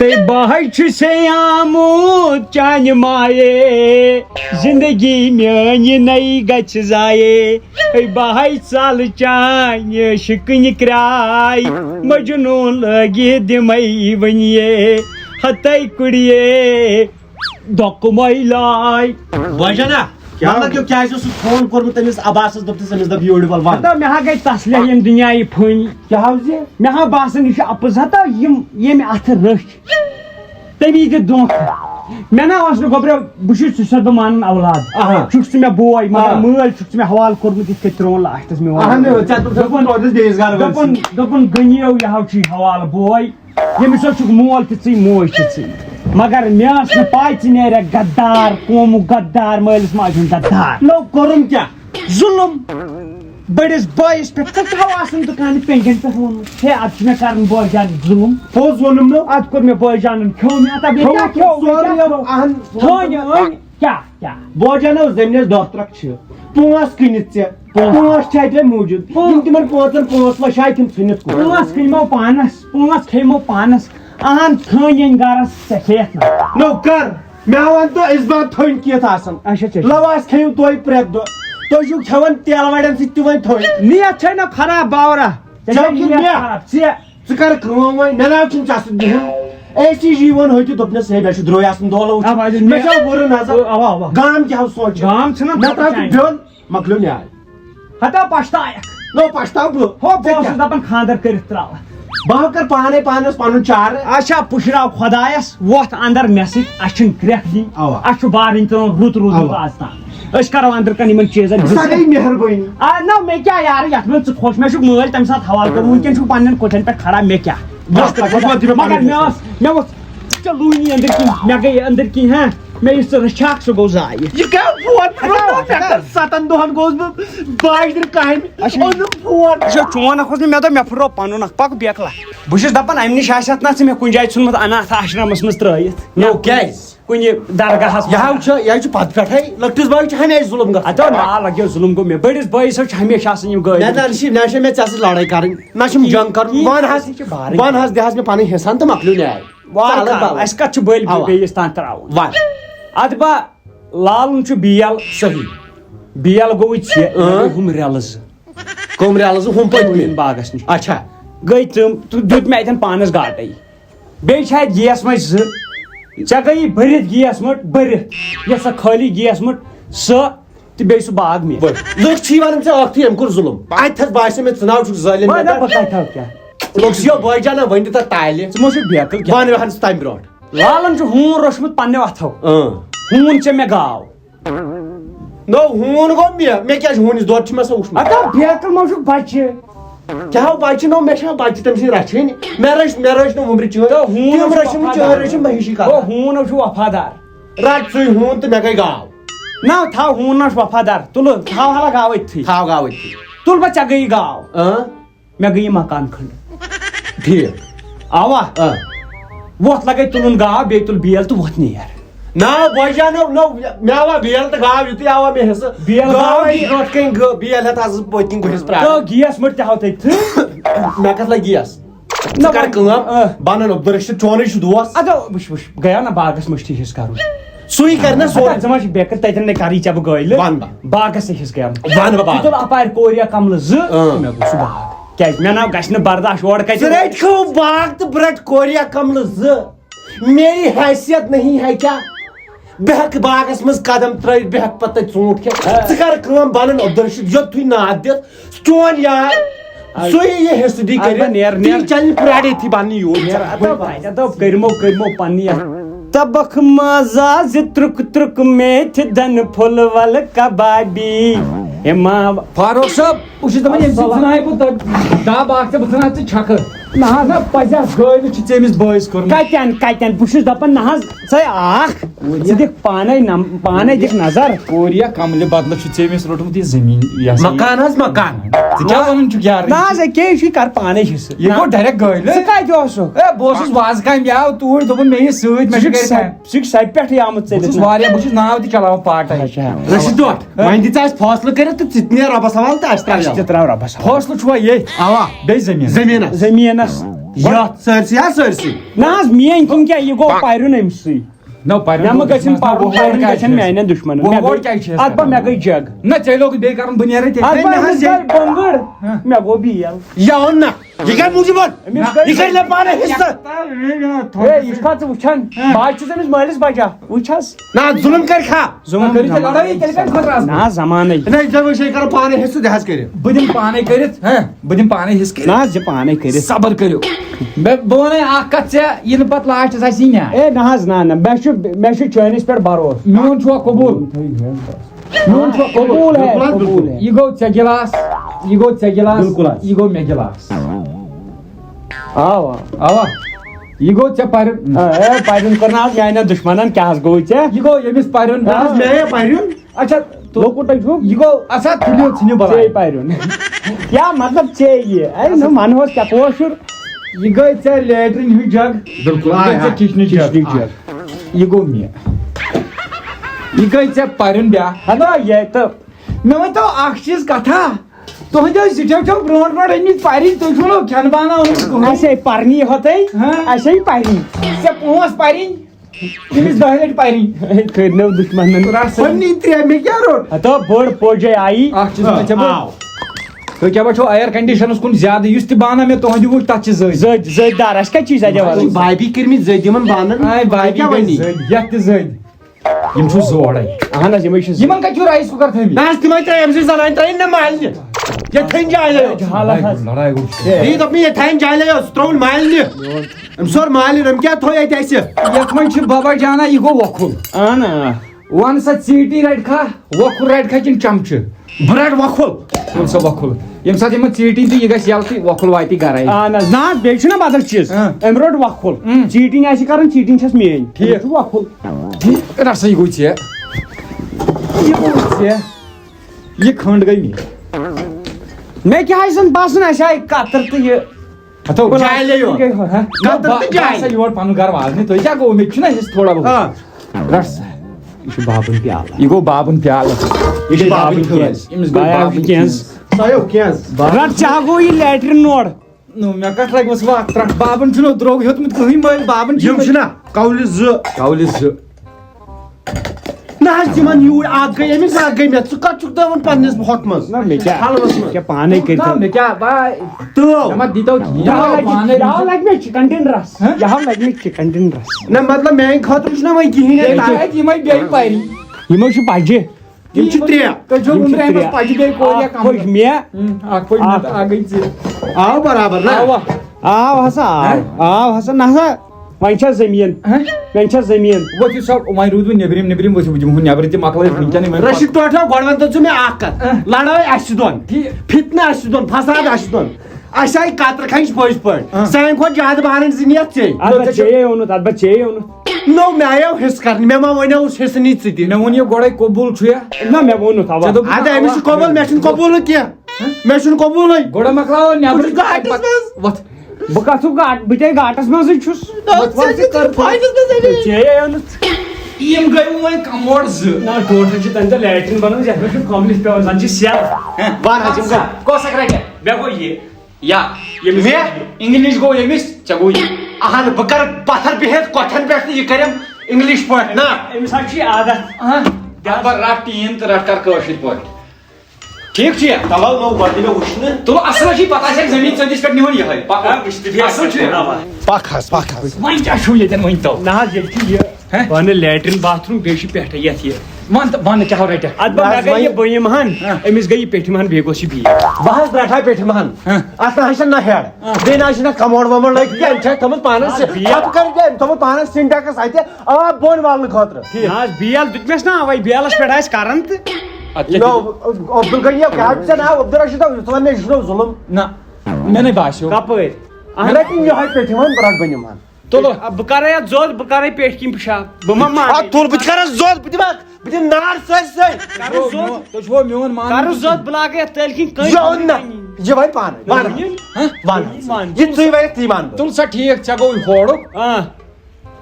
تے بہائی چھُسے آمُت چانہِ مایے زندگی میٛٲنۍ نٔے گژھِ ضایے بہائی ژل چانہِ شِکٕنۍ کرٛاے مجنوٗن لٲگِتھ دِمَے ؤنِیے ہتے کُڑیے دۄکہٕ مۄے لاے بجانا کیا لگیو کیا سُہ فون کوٚرمُت تٔمِس عباسس دوٚپُس أمِس دوٚپ یوٗرۍ وَل وَن مےٚ ہا گٔے تسلے ییٚمہِ دُنیاہہِ پھٔنۍ کیٛاہ حظ یہِ مےٚ ہا باسان یہِ چھُ اَپُز ہتا یِم ییٚمہِ اَتھٕ رٔچھۍ تٔمی دِ دھونٛکھٕ مےٚ نا اوس نہٕ گۄبرو بہٕ چھُس ژٕ چھُس بہٕ مانان اولاد چھُکھ ژٕ مےٚ بوے مگر مٲلۍ چھُکھ ژٕ مےٚ حوالہٕ کوٚرمُت یِتھ کٔنۍ ترٛووُن لاسٹس مےٚ دوٚپُن گٔنِیو یہِ ہا چھُے حوالہٕ بوے ییٚمِس حظ چھُکھ مول تہِ ژٕے موج تہِ ژٕے مگر مےٚ ٲس نہٕ پاے ژٕ نیرکھ غدار قومُک غدار مٲلِس ماجہِ ہُنٛد غدار نو کوٚرُم کیٛاہ ظُلُم بٔڑِس بٲیِس پٮ۪ٹھ ژےٚ چھُکھ آسان دُکانہِ پٮ۪نٛجَن پٮ۪ٹھ ووٚنمُت ہے اَدٕ چھُ مےٚ کَرُن بٲے جان ظُلُم پوٚز ووٚنُم نہٕ اَدٕ کوٚر مےٚ بٲے جانن کھیوٚو مےٚ بوجانو زٔمیٖنَس دہ ترٛکھ چھِ پونٛسہٕ کٕنِتھ ژےٚ پونٛسہٕ چھِ اَتہِ موٗجوٗد یِم تِمن پانٛژن پونٛسہٕ وَشاے تِم ژھٕنِتھ پونٛسہٕ کٕنمو پانس پونٛسہٕ کھیٚمو پانس اہن تھٔنۍ گرس ژےٚ کھیٚیَکھ نہٕ نو کر مےٚ وَنتو أسۍ بہٕ تھٔنۍ کیٚنٛہہ آسان اچھا لواس کھیٚیِو تُہۍ پرٛٮ۪تھ دۄہ تُہۍ چھِو کھٮ۪وان تیلہٕ وڑٮ۪ن سۭتۍ تہِ وۄنۍ تھٔنۍ نیت چھے نہ خراب باورا ژٕ کر کٲم وۄنۍ مےٚ ناو چھُنہٕ ژَسُن بِہُن اے سی جی ووٚن ہُتہِ دوٚپنَس ہے مےٚ چھُ درٛوے آسان دولہٕ وٕچھُن مےٚ چھا وُرٕ نظر گام کیٛاہ سونٛچہِ گام چھُنہ مےٚ ترٛاو ژٕ بیوٚن مۄکلیو نیاے ہتا پشتایکھ نو پشتاو بہٕ ہو بہٕ اوسُس دپان خانٛدر کٔرِتھ ترٛاوَکھ بہٕ کر پانے پانس پنُن چارٕ اچھا پُشراو خۄدایس ووٚتھ اندر مےٚ سۭتۍ اَسہِ چھُنہٕ گرٛٮ۪کھ دِنۍ اَسہِ چھُ بارٕنۍ ترٛٲومٕژ رُت روٗدمُت آز تام أسۍ کرو اندر کن یِمن چیٖزن مہربٲنی نہ مےٚ کیٛاہ یارٕ یتھ منٛز ژٕ خۄش مےٚ چھُکھ مٲلۍ تمہِ ساتہٕ حوالہٕ کوٚرمُت وٕنکٮ۪ن چھُکھ پننٮ۪ن کُٹھٮ۪ن پٮ۪ٹھ کھڑا مےٚ کیٛاہ مگر مےٚ اوس ژےٚ لوٗنی أنٛدٕرۍ کِنۍ مےٚ گٔے أنٛدٕرۍ کِنۍ ہاں مےٚ یُس ژٕ رٔچھاکھ سُہ گوٚو ضایہِ 7 دۄہن گوٚوُس بہٕ باجرِ کامہِ چون اکھ اوس نہٕ مےٚ دوٚپ مےٚ پھُٹرو پنُن اکھ پکھ بیکلا بہٕ چھُس دپان امہِ نِش آسہِ نا ژٕ مےٚ کُنہِ جایہِ ژھُنمُت اناتھ آشرمس منٛز ترٲیِتھ کیٛازِ کُنہِ درگاہس یہِ چھُ پتہٕ پٮ۪ٹھے لۄکٹِس بٲیِس چھُ ہمیشہِ ظُلُم گژھان اتو نا لگیو ظُلُم گوٚو مےٚ بٔڑِس بٲیِس حظ چھِ ہمیشہِ آسان یِم گٲڑۍ نہ چھِ مےٚ ژےٚ سۭتۍ لڑٲے کرٕنۍ نہ چھُم جنگ کرُن ون حظ دِ حظ مےٚ پنٕنۍ حِصہٕ تہٕ مۄکلیو نیاے اسہِ کتھ چھُ بٔلۍ بیٚیِس تام تراوُن ون ادٕ با لالُن چھُ بیل صحیح بیل گوٚو ژےٚ ہُم ریلہٕ زٕ کٕم ریلہٕ زٕ ہُم پٔتمہِ باغس نِش اچھا گٔے تِم دیُت مےٚ اتٮ۪ن پانس گاٹے بیٚیہِ چھِ اتہِ گیس مٔٹ زٕ ژےٚ گٔیی بٔرِتھ گیس مٔٹ بٔرِتھ یۄس سۄ خٲلی گیس مٔٹ سۄ تہٕ بیٚیہِ سُہ باغ مےٚ لُکھ چھِ ونان ژےٚ اکھتُے أمۍ کوٚر ظُلُم اتہِ حظ باسیو مےٚ ژٕ ناو چھُکھ ظٲلِم لُکھ چھِ بٲے جانا ؤنۍ دِ تتھ تالہِ ژٕ ما چھُکھ بیکٕل ون وہن ژٕ تمہِ برونٛٹھ لالن چھُ ہوٗن روٚچھمُت پننیو اتھو ہوٗن ژےٚ مےٚ گاو نو ہوٗن گوٚو مےٚ کیٛازِ ہوٗنِس دۄد چھُ مےٚ سۄ وٕچھمُت ادا بیکٕل ما چھُکھ بچہِ کیٛاہ بچہِ نو مےٚ چھا بچہِ تٔمۍ سٕنٛدۍ رچھٕنۍ مےٚ رٔچھ نہٕ وُمرِ چٲنۍ ہوٗن رٔچھِم چٲنۍ رٔچھِم بہٕ ہِشی کرٕ ہوٗن حظ چھُ وفادار رٹ ژٕے ہوٗن تہٕ مےٚ گٔے گاو نہ تھاو ہوٗن حظ وفادار تُلہٕ تھاو حالا گاو أتتھٕے تھاو گاو أتتھٕے تُل بہٕ ژےٚ گٔیی گاو مےٚ گٔیی مکان کھنٛڈ ٹھیٖک اوا وۄتھ لگے تُلُن گاو بیٚیہِ تُل بیل تہٕ وۄتھ نیر نہ بٲے جانو نو مےٚ آوا بیل تہٕ گاو یُتُے آوا مےٚ حِصہٕ برونٛٹھ کَنۍ بیل ہٮ۪تھ آسہٕ بہٕ پٔتۍ کِنۍ گُہِس پرٛاران گیس مٔٹ تہِ ہاو تٔتھٕے مےٚ کتھ لگہِ گیس ژٕ کر کٲم بنن عبدالرشیٖد چونٕے چھُ دوس ادو وٕچھ گٔیا نا باغس مٔشتٕے حِصہٕ کرُن سُے کر نا سورُے ژٕ ما چھُکھ بیکٕل تتٮ۪ن نے کری ژےٚ بہٕ گٲلہٕ ون بہٕ باغس حِصہٕ گٔیام ون بہٕ تُل اپارِ کوریا کملہٕ زٕ مےٚ گوٚو سُہ باغ کیٛازِ مےٚ ناو گژھِ نہٕ برداش اورٕ کتہِ ژٕ رٔٹکھو باغ تہٕ بہٕ رٹہٕ کوریا کملہٕ زٕ میری حیثیت نہیں ہے کیا بہٕ ہٮ۪کہٕ باغس منٛز قدم ترٲیِتھ بہٕ ہٮ۪کہٕ پتہٕ تتہِ ژوٗنٛٹھ کھٮ۪تھ ژٕ کر کٲم بنن عبدالرشیٖد یوٚتھُے ناد دِتھ چون یار سُے یہِ حِصہٕ دی کٔرِتھ چلہِ پرٛاریتھی بننہِ یوٗت کٔرمو پننہِ تبکھ مازا زِ ترُک ترُک میتھِ دنہٕ پھوٚل ولہٕ کبابی فاروق صٲب بہٕ چھُس دپان ییٚمہِ سۭتۍ ژھٕنہاے بہٕ دب اکھ تہٕ بہٕ ژھٕنہا ژٕ چھکہٕ نہ حظ نہ پزیٛاس گٲڑۍ چھِ ژےٚ أمِس بٲیِس کوٚرمُت کتٮ۪ن بہٕ چھُس دپان نہ حظ ژے اکھ ژٕ دِکھ پانے دِکھ نظر کوریا کملہِ بدلہٕ چھُ ژےٚ أمِس روٚٹمُت یہِ زٔمیٖن مکان حظ مکان ژٕ کیٛاہ ونان چھُکھ یار نہ حظ یہِ چھُے کر پانے حِصہٕ یہِ گوٚو ڈایریکٹ گٲڑۍ ژٕ کتہِ اوسُکھ ہے بہٕ اوسُس وازٕ کامہِ آو توٗرۍ دوٚپُن مےٚ یہِ سۭتۍ مےٚ چھُ ژٕ چھُکھ سبہِ پٮ۪ٹھٕے آمُت بہٕ چھُس ناو تہِ چلاوان پاٹے رشیٖد دوٹ وۄنۍ دِ ژٕ اَسہِ فٲصلہٕ کٔرِتھ تہٕ ژٕ تہِ نیر رۄبس حوالہٕ تہٕ اَسہِ تہِ تراو رۄبس فٲصلہٕ چھُوا ییٚتھۍ اوا بیٚیہِ زٔمیٖن زٔمیٖنس یتھ سٲرسٕے ہا سٲرسٕے نہ حظ میٲنۍ کِنۍ کیٛاہ یہِ گوٚو پَرُن أمسٕے نو پَرُن مےٚ مہ گژھن پَرُن پَرُن گژھن میانٮ۪ن دُشمنن اَتھ با مےٚ گٔے جگ نہ ژےٚ لوگ بیٚیہِ کَرُن بہٕ نیرے اَتھ تیٚلہِ با أمِس گٔے بۄنگٕر مےٚ گوٚو بیل یہِ اوٚن نہ یہِ کَرِ موٗجوٗبن یہِ کَرِ مےٚ پانہٕ حِصہٕ ہے یہِ چھُکھا ژٕ وٕچھان بہٕ حظ چھُس أمِس مٲلِس بچا وٕچھ حظ نہ ظُلم کَرِ کھا ظُلم کٔرِو تیٚلہِ لڑٲیی تیٚلہِ کَتہِ خٲطرٕ آسہٕ نہ حظ زمانَے نہ یہِ زَن وٕچھ یہِ کَرو پانَے حِصہٕ دِ حظ کٔرِتھ بہٕ دِمہٕ پانے کٔرِتھ بہٕ دِمہٕ پانے حِصہٕ نہ کٔرِتھ حظ یہِ پانے کٔرِتھ صبر کٔرِو بہٕ وَنے اکھ کَتھ ژےٚ یِنہٕ پتہٕ لاسٹَس آسی نیاے ہے نہ حظ نہ نہ مےٚ چھُ چٲنِس پٮ۪ٹھ بروسہٕ میون چھُوا قبوٗل میون چھُوا قبوٗل قبوٗل ہے قبوٗل ہے یہِ گوٚو ژےٚ گِلاس یہِ گوٚو ژےٚ گِلاس بِلکُل حظ یہِ گوٚو مےٚ گِلاس اوا اوا یہِ گوٚو ژےٚ پَرُن ہے پَرُن کوٚر نہ حظ میانٮ۪ن دُشمنن کیٛاہ حظ گوٚو ژےٚ یہِ گوٚو ییٚمِس پَرُن نہ حظ مےٚ پَرُن اچھا لۄکُٹے چھُکھ یہِ گوٚو اچھا تُلِو ژھٕنِو ژے بلاے پَرُن کیٛاہ مطلب ژے یہِ ہے نہ وَنہوس کیٛاہ کٲشُر یہِ گٔے ژےٚ لیٹرِن ہِنٛز جگ بِلکُل یہِ گٔے ژےٚ کِچنٕچ جگ یہِ گوٚو مےٚ یہِ گٔے ژےٚ پَرُن بیٛاکھ ہَنا یہِ تہٕ مےٚ ؤنۍتو اکھ چیٖز کَتھا تُہنٛدیو زِٹھیو چھو برونٛٹھ برونٛٹھ أنمٕتۍ پَرٕنۍ تُہۍ چھُو نہٕ کھٮ۪ن باناوُن اَسے پَرنی ہوتٕے اَسے پَرنی ژےٚ پونٛسہٕ پَرٕنۍ تٔمِس 10 لَٹہِ پَرٕنۍ کٔرنو دُشمنن پنٛنی ترٛےٚ مےٚ کیٛاہ روٚٹ ہتو بٔڑ پوجے آیی اکھ چیٖز وَنہٕ ژےٚ بہٕ تُہۍ کیٛاہ چھو اَیَر کَنڈِشَنَس کُن زیادٕ یُس تہِ بانہٕ مےٚ تُہنٛدِ وٕچھ تَتھ چھِ زٔدۍ زٔدۍ دار اَسہِ کَتہِ چیٖز اَتہِ بھابی کٔرمٕتۍ زٔدۍ یِمن بانن آے باقی کیٛاہ گٔے وَنی زٔدۍ یَتھ تہِ زٔدۍ یِم چھُ زورے اہن حظ یِمے چھِ یِمن کَتہِ چھُو رایِس کُکر تھٲیمٕتۍ نہ حظ تِمے ترٛٲے أمۍ سٕنٛز زنانہِ ترٛٲیِن نہ مالنہِ یتھٕنۍ جالے حالت حظ لڑاے گوٚو یی دوٚپ مےٚ یتھٕنۍ جالے سُہ ترٛووُن مالنہِ أمۍ سور مالِن أمۍ کیٛاہ تھوٚو ییٚتہِ اَسہِ یَتھ منٛز چھِ بابا جانا یہِ گوٚو وۄکھُل اہن وَن سا ژیٖٹی رَٹہِ کھا وۄکھُل رَٹہِ کھا کِنہٕ چمچہٕ بہٕ رَٹہٕ وۄکھُل تُل سا وۄکھُل ییٚمہِ ساتہٕ یِمن ژیٖٹِنۍ تہٕ یہِ گژھِ یَلہٕ تہٕ وۄکھُل واتہِ گرے اہن حظ نہ بیٚیہِ چھُنہ بدل چیٖز أمۍ روٚٹ وۄکھُل چیٖٹِنگ آسہِ کران چیٖٹِنگ چھس میٲنۍ ٹھیٖک چھُ وۄکھُل رسا یہِ گوٚو ژےٚ یہِ گوٚو ژےٚ یہِ کھنٛڈ گٔے مےٚ مےٚ کیٛاہ آسہِ زن باسان اَسہِ آیہِ کتر تہٕ یہِ جالے یوت یور پنُن گرٕ والنہِ تُہۍ کیٛاہ گوٚو مےٚ تہِ چھُنہ حِصہٕ تھوڑا بہت رٹ سا یہِ چھُ بابُن پیالہٕ یہِ گوٚو بابُن پیالہٕ یہِ چھُ بابُن أمِس گوٚو بابُن سایو کینٛہہ رٹ ژےٚ گوٚو یہِ لیٹرِن نوڑ نو مےٚ کتھ لگہِ وس واتھ ترٛٹھ بابن چھُنہٕ درٛوگ ہیوٚتمُت کٕہٕنۍ مٲلۍ بابن یِم چھِنہ کولہِ زٕ کولہِ زٕ نہ حظ یِمن یوٗرۍ اکھ گٔے أمِس اکھ گٔے مےٚ ژٕ کتھ چھُکھ دَوان پننِس ہۄتھ منٛز نہ مےٚ کیٛاہ حلوس منٛز کیٛاہ پانے کٔرِتھ مےٚ کیٛاہ باے تہٕ مےٚ ما دیٖتو یہِ ہاو لگہِ مےٚ چِکن ڈِنرس یہِ ہاو لگہِ مےٚ چِکن ڈِنرس نہ مطلب میانہِ خٲطرٕ چھُنہ وۄنۍ کِہیٖنۍ یِمے بیٚیہِ پرِ یِمو چھُ بجہِ یِم چھِ ترٛےٚ تُہۍ چھِو وُنہِ أمِس پچہِ بیٚیہِ کورِ اکھ پھٔچ مےٚ اکھ پٔچ مےٚ تہٕ اکھ گٔے ژےٚ آو برابر نہ آو ہسا آو ہسا نہ ہسا وۄنۍ چھا زٔمیٖن وۄنۍ چھا زٔمیٖن ؤتھِو سا وۄنۍ روٗد وۄنۍ نیبرِم ؤتھِو بہٕ دِمہٕ ہُہ نیبرٕ تہِ مۄکلٲیِتھ وٕنکٮ۪ن رشیٖد ٹوٹھو گۄڈٕ ونتو ژٕ مےٚ اکھ کتھ لڑٲے اَسہِ دۄن فِتنہٕ اَسہِ دۄن فساد اَسہِ دۄن اَسہِ آیہِ کترٕ کھنٛج پٔزۍ پٲٹھۍ سانہِ کھۄتہٕ زیادٕ بانن زٕ نِیَتھ ژے اتھ ژےٚ اوٚنُتھ اتھ ژےٚ اوٚنُتھ نو مےٚ آیو حِصہٕ کرنہِ مےٚ ما ونیوس حِصہٕ نی ژٕ تہِ مےٚ ووٚن یہِ گۄڈے قبوٗل چھُ یا نہ مےٚ ووٚنُتھ اوا اَدٕ أمِس چھُ قبوٗل مےٚ چھُنہٕ قبوٗلٕے کینٛہہ مےٚ چھُنہٕ قبوٗلٕے گۄڈٕ مۄکلاو نیبرٕ وۄتھ بہٕ کتھ بہٕ تے گاٹس منٛزٕے چھُس ژےٚ اوٚنُتھ یِم گٔے وۄنۍ کموڈ زٕ نہ ٹوٹل چھِ تَمہِ دۄہ لیٹرِن بنٲومٕژ یتھ منٛز چھُ کملِس پیوان زن چھِ سیل وَن حظ یِم گٔے کۄس اکھ رَٹہِ مےٚ گوٚو یہِ یا مےٚ انگلش گوٚو ییٚمِس ژےٚ گوٚو یہِ اہن بہٕ کرٕ پتھر بِہِتھ کۄٹھٮ۪ن پٮ۪ٹھ تہٕ یہِ کٔرِم انگلش پٲٹھۍ نہ أمِس حظ چھُ یہِ عادت رٹ ٹیٖن تہٕ رٹ کر کٲشِر پٲٹھۍ ٹھیٖک چھُ یا تلو نو گۄڈٕ دِ مےٚ وٕچھنہٕ تُل اصل چھُے پتہ آسہِ زٔمیٖن ژٔندِس پٮ۪ٹھ نِوان یِہوے اصل چھُ پکھ حظ وۄنۍ کیٛاہ چھُو ییٚتٮ۪ن ؤنۍ تو نہ حظ ییٚتہِ چھُ یہِ بانہٕ لیٹرِن باتھ روٗم بیٚیہِ چھُ پٮ۪ٹھٕ یتھ یہِ ون تہٕ ون کیٛاہ رَٹہِ اتھ مےٚ گٔے یہِ بٔیِم ہن أمِس گٔے یہِ پیٚٹھِم ہن بیٚیہِ گوٚژھ یہِ بیٚیہِ بہٕ حظ رٹہا پیٹھِم ہن اتھ نہ حظ چھِ نہ ہیڈ بیٚیہِ نہ حظ چھِ نہ کموڈ وموڈ لٲگِتھ کینٛہہ أمۍ چھِ اَتہِ تھٲومٕژ پانس أمۍ تھوٚومُت پانس سِنٹیکس اتہِ آب بۄن والنہٕ خٲطرٕ نہ حظ بیل دِتمَس نا اَوے بیلس پٮ۪ٹھ آسہِ کران تہٕ عبدالغنی کیٛاہ چھُ ژےٚ ناو عبدالرشیٖد ژٕ وَن مےٚ یہِ چھُنہ ظُلم نہ مےٚ نَے باسیو کپٲرۍ مےٚ رٔٹِن یِہوے پیٹھِم ہن بہٕ رٹہٕ بٔنِم ہن تُلو بہٕ کرے اتھ زوٚد بہٕ کرے پیٹھۍ کِنۍ پِشاب بہٕ ما مانہٕ تُل بہٕ تہِ کرس زوٚد بہٕ دِمہٕ نار سٲرسٕے کرٕ زوٚد تُہۍ چھُوا میون مان کرٕ زوٚد بہٕ لاگے اتھ تٔلۍ کِنۍ یہِ اوٚن نہ یہِ وَنہِ پانے ون یہِ ژٕے ونکھ تی ون بہٕ تُل سا ٹھیٖک ژےٚ گوٚو ہورُک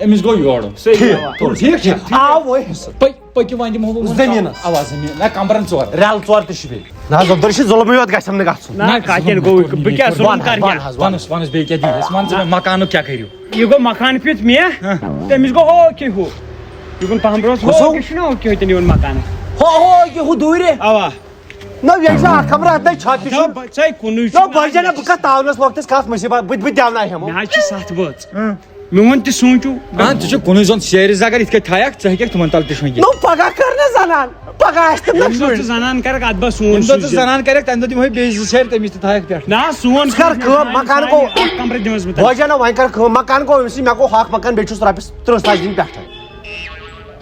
أمِس گوٚو یورُک صحیح تُل ٹھیٖک چھُ آو وۄنۍ حِصہٕ پٔکِو وۄنۍ دِمہو بہٕ زٔمیٖنَس. اوا زٔمیٖن نہ کمبرن ژور رٮ۪ل ژور تہِ چھِ بیٚیہِ نہ حظ عبدالرشیٖد ظُلمٕے یوت گژھٮ۪م نہٕ گژھُن نہ کتٮ۪ن گوٚو بہٕ کیٛاہ ظُلم کرٕ کیٛاہ ونُس بیٚیہِ کیٛاہ دِیٖس ون ژٕ مےٚ مکانُک کیٛاہ کٔرِو یہ گو مکان پیت مےٚ تٔمِس گوٚو ہو کہِ ہُہ یہِ گوٚن پہم برونٛٹھ ہو کہِ چھُنہ ہو کہِ ہوتٮ۪ن یِوان مکانس ہو یہِ ہُہ دوٗرِ اوا نہ یہِ چھِ اکھ خبر اَتھ چھِ ژے کُنُے نہ بٲجانہ بہٕ کَتھ تاونس وقتس کتھ مُصیٖبت بہٕ دیوناے ہٮ۪مو مےٚ حظ چھِ 7 بٲژ میون تہِ سوٗنٛچِو ژٕ چھُکھ کُنُے زوٚن سیرِ اگر یِتھ کٔنۍ تھایکھ ژٕ ہیٚککھ تِمن تل تہِ شۄنٛگِتھ نو پگاہ کر نہ زنان پگاہ آسہِ تِم ییٚمہِ دۄہ ژٕ زنان کرکھ اتھ بس سون ییٚمہِ دۄہ ژٕ زنان کرکھ تمہِ دۄہ دِمہوے بیٚیہِ 2 سیرِ تٔمِس تہِ تھایکھ پٮ۪ٹھ نہ سون کر کٲم مکان گوٚو کمرٕ دِمس بہٕ بٲجانہ وۄنۍ کر کٲم مکان گوٚو أمسٕے مےٚ گوٚو ہاکھ مکان بیٚیہِ چھُس رۄپیس 30,000 دِنۍ پٮ۪ٹھے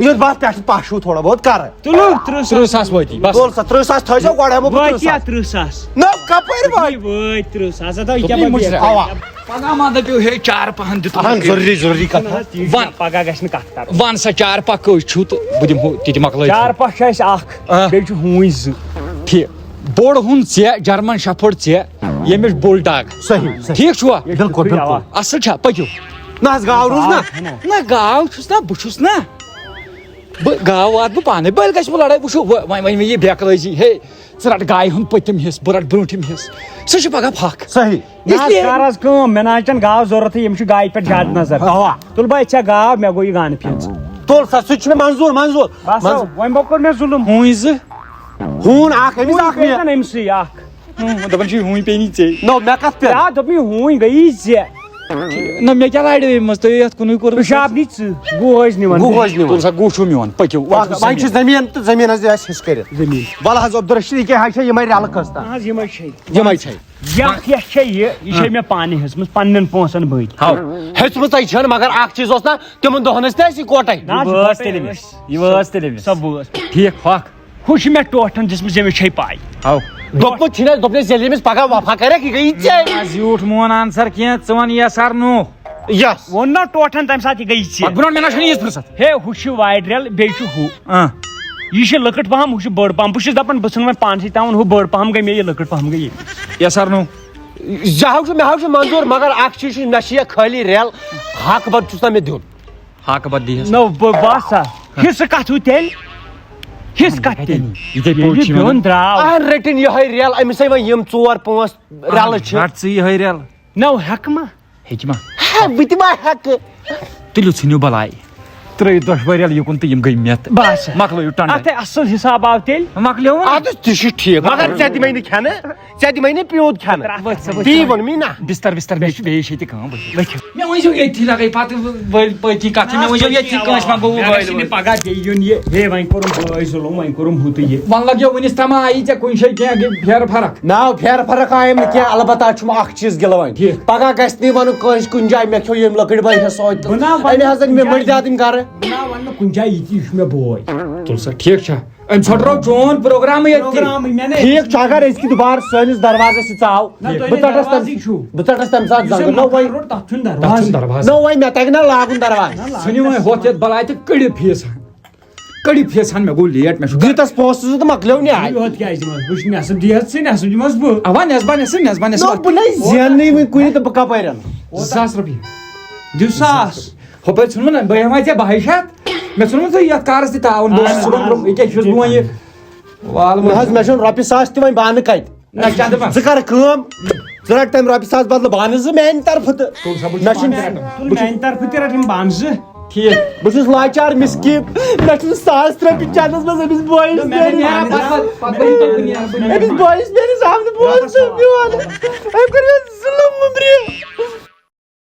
یوت بس پٮ۪ٹھٕ پش ہیوٗ تھوڑا بہت کر تُلو 30 ساس وٲتی بس تُل سا 30,000 تھٲیزیو گۄڈٕ ہٮ۪مو بہٕ وٲتۍ 30,000 30 نہ کپٲرۍ وٲتۍ وٲتۍ 30 ادا دوٚپنٕے یہِ مُجرم. اوا پگاہ ما دٔپِو ہے 4 پہن دِتُن اہن ضروٗری کتھ ون پگاہ گژھِ نہٕ کتھ کرٕنۍ ون سا 4 پکھ کٔژ چھُو تہٕ بہٕ دِمہو تہِ مۄکلٲیِتھ 4 پَش چھِ اَسہِ اکھ بیٚیہِ چھُ ہوٗنۍ 2 ٹھیٖک بوٚڑ ہُن ژےٚ جرمن شفٲڈ ژےٚ ییٚمِس بُل ڈاگ صحیح ٹھیٖک چھُوا بِلکُل بِلکُل اصٕل چھا پٔکِو نہ حظ گاو روٗز نہ نہ گاو چھُس نا بہٕ چھُس نا بہٕ گاو واتہٕ بہٕ پانے بٔلۍ گژھِ بہٕ لڑٲے وٕچھو وۄنۍ یہِ بٮ۪کلٲزی ہے ژٕ رٹ گایہِ ہُنٛد پٔتِم حِصہٕ بہٕ رٹ برٛوٗنٛٹھِم حِصہٕ سُہ چھُ پگاہ پھکھ صحیح نہ حظ کر حظ کٲم مےٚ نہ حظ چھَنہٕ گاو ضروٗرتھٕے یِم چھِ گایہِ پٮ۪ٹھ زیادٕ نظر اوا تُل بہٕ ژےٚ گاو مےٚ گوٚو یہِ گانہٕ پھِنٛز تُل سا سُہ تہِ چھُ مےٚ منظوٗر بس وۄنۍ ما کوٚر مےٚ ظُلُم ہوٗنۍ 2 ہوٗن اکھ أمِس اکھ مےٚ أمسٕے اکھ دپان چھُ ہوٗنۍ پیٚیہِ نہٕ ژےٚ نو مےٚ کتھ آ دوٚپ مےٚ ہوٗنۍ گٔیی ژےٚ نہ مےٚ کیٛاہ لڑِ منٛز تُہۍ یتھ کُنُے کوٚر پِشاب نی ژٕ گوٚو ٲسۍ نِوان تُل سا گوٗ چھُ میون پٔکِو وۄنۍ چھُ زٔمیٖن تہٕ زٔمیٖنس دِ اَسہِ حِصہٕ کٔرِتھ زٔمیٖن وَلہٕ حظ عبدالرشیٖد یہِ کیٛاہ حظ چھِ یِمے رٮ۪لہٕ کھٔژتان نہ حظ یِمے چھے یِمے چھے یَتھ یۄس چھے یہِ چھے مےٚ پانہٕ ہیٚژمٕژ پننٮ۪ن پونٛسن بٔدۍ ہیٚژمٕژ ہے چھَنہٕ مگر اکھ چیٖز اوس نہ تِمن دۄہن ٲسۍ نہ اَسہِ اِکوٹے یہِ وٲژ تیٚلہِ أمِس سۄ بٲژ ٹھیٖک ہۄکھ ہُہ چھُ مےٚ ٹوٹھن دِژمٕژ ییٚمِس چھے پاے دوٚپمُت چھُنہ دوٚپنَس ییٚلہِ أمِس پگاہ وفا کرکھ یہِ گٔیی ژےٚ زیوٗٹھ مون آنسر کینٛہہ ژٕ وَن یس سر نو یس ووٚن نا ٹوٹھن تمہِ ساتہٕ یہِ گٔیی ژےٚ برٛونٛٹھ مےٚ نہ چھُنہٕ یِژھ فرصت ہے ہُہ چھُ وارِ رٮ۪ل بیٚیہِ چھُ ہُہ یہِ چھِ لۄکٕٹ پہم ہُہ چھُ بٔڑ پہم بہٕ چھُس دپان بہٕ ژھٕنہٕ وۄنۍ پانسٕے تاوُن ہُہ بٔڑ پہم گٔے مےٚ یہِ لۄکٕٹ پہم گٔے یہِ یس سر نو یہِ حظ چھُ مےٚ حظ چھُ منظوٗر مگر اکھ چیٖز چھُ مےٚ چھِ یہِ خٲلی رٮ۪ل حق بد چھُس نہ مےٚ دیُن حق بد دی نو بس سا حِصہٕ کتھ ہُہ تیٚلہِ حِصہٕ کتھ تیٚلہِ بیوٚن درٛاو اہن رٔٹِن یِہے رٮ۪ل أمِس ہے وۄنۍ یِم 4-5 رٮ۪لہٕ چھِ رٹ ژٕ یِہے رٮ۪ل نو ہٮ۪کہٕ ما ہیٚکہِ ما بہٕ تہِ ما ہٮ۪کہٕ تُلِو ژھٕنِو بلاے ترٛٲیِو 10 رٮ۪ل یِکُن تہٕ یِم گٔے مےٚ تہٕ بس مۄکلٲیِو ٹنڈ اتھ اصٕل حِساب آو تیٚلہِ مۄکلیو اَدٕ تہِ چھُ ٹھیٖک مگر ژےٚ دِمے نہٕ کھٮ۪نہٕ ژےٚ دِمے نہٕ پیوٗنٛت کھٮ۪نہٕ تی ووٚنمے نہ بستر بستر بیٚیہِ چھُ ییٚتہِ کٲم مےٚ ؤنۍزیو ییٚتھی لگے پتہٕ ؤلۍ پٔتی کتھ مےٚ ؤنۍزیو ییٚتھی کٲنٛسہِ ما گوٚو پگاہ بیٚیہِ یُن یہِ ہے وۄنۍ کوٚرُم بٲے ظُلُم وۄنۍ کوٚرُم ہُہ تہٕ یہِ وۄنۍ لگیو وُنِس تام آیی ژےٚ کُنہِ جایہِ کینٛہہ گٔے پھیرٕ فرق ناو پھیرٕ فرق آیم نہٕ کینٛہہ البتہ چھُم اکھ چیٖز گِلہٕ وۄنۍ پگاہ گژھِ نہٕ وَنُن کٲنٛسہِ کُنہِ جایہِ مےٚ کھیوٚو ییٚمۍ لٔکٕر بٲے حِصہٕ أمۍ حظ أنۍ مےٚ مٔرۍ زیادٕ گرٕ بہٕ نا وَنہٕ نہٕ کُنہِ جایہِ یہِ تہِ یہِ چھُ مےٚ بوے تُل سا ٹھیٖک چھا أمۍ ژھۄٹرو چون پروگرامٕے ییٚتہِ ٹھیٖک چھُ اگر أزکہِ دُبارٕ سٲنِس دروازس یہِ ژاو بہٕ ژَٹس تَمہِ ساتہٕ زنٛگہٕ نو وۄنۍ تتھ چھُنہٕ نو وۄنۍ مےٚ تگہِ نہ لاگُن دروازٕ ژھٕنِو وۄنۍ ہوٚتھ یتھ بلاے تہٕ کٔڑِو فیٖس ہن مےٚ گوٚو لیٹ مےٚ چھُ دِتس پونٛسہٕ 2 تہٕ مۄکلیو نہِ یوت کیازِ دِمس بہٕ چھُس نٮ۪صٕب دِیَس ژٕ نٮ۪صٕب دِمس بہٕ اوا نٮ۪صبا نٮ۪صب بہٕ نَے زیننٕے وۄنۍ کُنہِ تہٕ بہٕ کپٲرۍ اَنہٕ 2 ساس رۄپیہِ دِو ساس ہُپٲرۍ ژھُنمُت نہ بہٕ ہٮ۪مہٕ ژےٚ 2,500 مےٚ ژھُنمُت ژٕ یتھ کارس تہِ تعاوُن بہٕ اوسُس صُبحن ییٚکیٛاہ چھُس بہٕ وۄنۍ یہِ نہ حظ مےٚ چھُنہٕ رۄپیہِ ساس تہِ وۄنۍ بانہٕ کتہِ نہ کیٛاہ دپان ژٕ کر کٲم ژٕ رٹ تَمہِ رۄپیہِ ساس بدلہٕ بانہٕ 2 میانہِ طرفہٕ تہٕ مےٚ چھُنہٕ میانہِ طرفہٕ تہِ رٹ یِم بانہٕ 2 ٹھیٖک بہٕ چھُس لاچار مِسکیٖن مےٚ چھُنہٕ 1,000 رۄپیہِ چنٛدس منٛز أمِس بٲیِس أمِس بٲیِس میٲنِس آو نہٕ بوزنہٕ میون أمۍ کوٚر مےٚ ظُلُم مُمبرِ